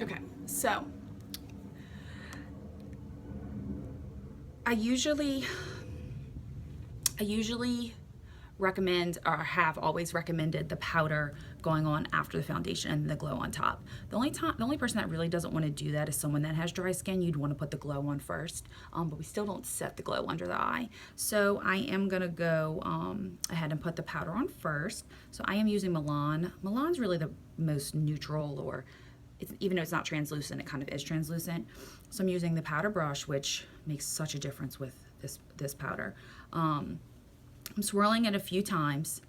Okay, so I usually recommend, or have always recommended, the powder going on after the foundation and the glow on top. The only person that really doesn't want to do that is someone that has dry skin. You'd want to put the glow on first, but we still don't set the glow under the eye. So I am gonna go ahead and put the powder on first. So I am using Milan. Milan's really the most neutral, or even though it's not translucent, it kind of is translucent. So I'm using the powder brush, which makes such a difference with this powder. I'm swirling it a few times,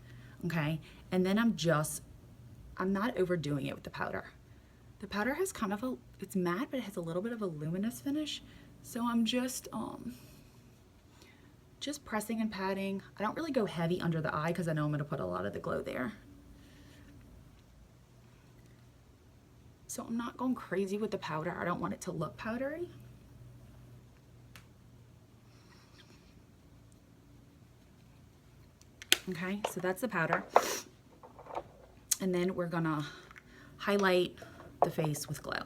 okay? And then I'm not overdoing it with the powder. The powder has kind of it's matte, but it has a little bit of a luminous finish. So I'm just pressing and patting. I don't really go heavy under the eye because I know I'm gonna put a lot of the glow there. So I'm not going crazy with the powder. I don't want it to look powdery. Okay, so that's the powder. And then we're gonna highlight the face with glow.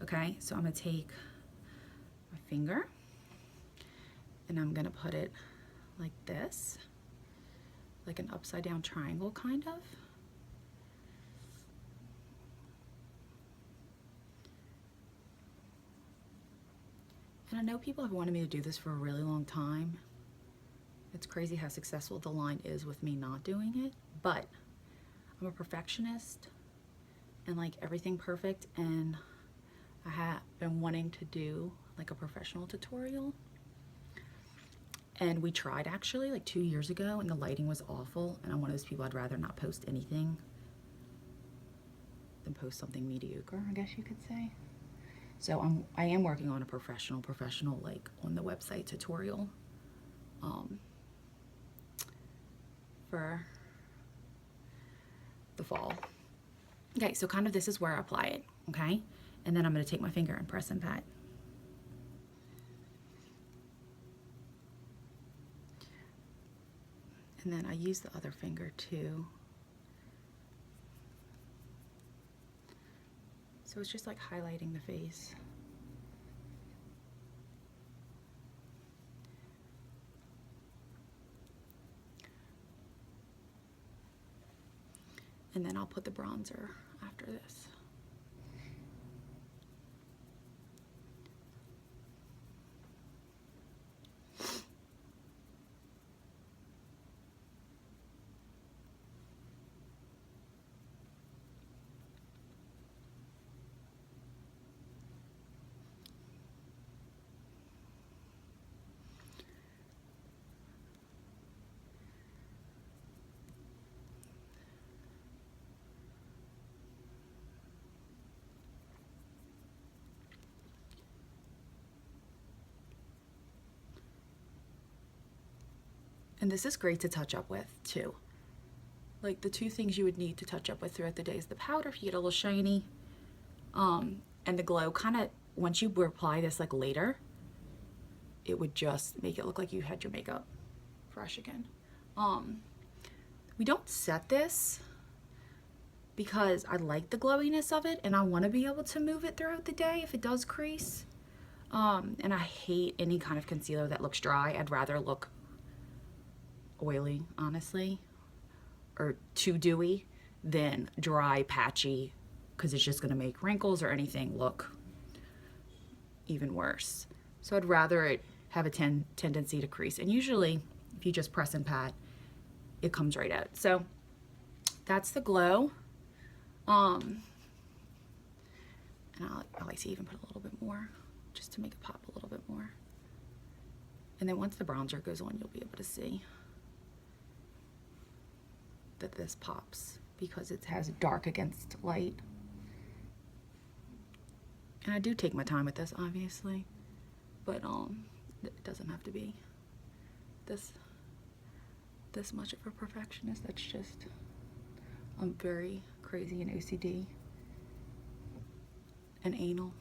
Okay, so I'm gonna take my finger and I'm gonna put it like this, like an upside down triangle kind of. And I know people have wanted me to do this for a really long time. It's crazy how successful the line is with me not doing it, but I'm a perfectionist and like everything perfect, and I have been wanting to do like a professional tutorial. And we tried actually like 2 years ago, and the lighting was awful, and I'm one of those people, I'd rather not post anything than post something mediocre, I guess you could say. So I am working on a professional like on the website tutorial for the fall. Okay, so kind of this is where I apply it, okay? And then I'm gonna take my finger and press and pat. And then I use the other finger too. So it's just like highlighting the face. And then I'll put the bronzer after this. And this is great to touch up with too. Like the two things you would need to touch up with throughout the day is the powder if you get a little shiny, and the glow. Kind of once you apply this like later, it would just make it look like you had your makeup fresh again. We don't set this because I like the glowiness of it, and I want to be able to move it throughout the day if it does crease. And I hate any kind of concealer that looks dry. I'd rather look oily, honestly, or too dewy than dry, patchy, because it's just going to make wrinkles or anything look even worse. So I'd rather it have a tendency to crease. And usually, if you just press and pat, it comes right out. So that's the glow. And I like to even put a little bit more, just to make it pop a little bit more. And then once the bronzer goes on, you'll be able to see that this pops because it has dark against light. And I do take my time with this, obviously, but it doesn't have to be this much of a perfectionist. That's just, I'm very crazy and OCD and anal.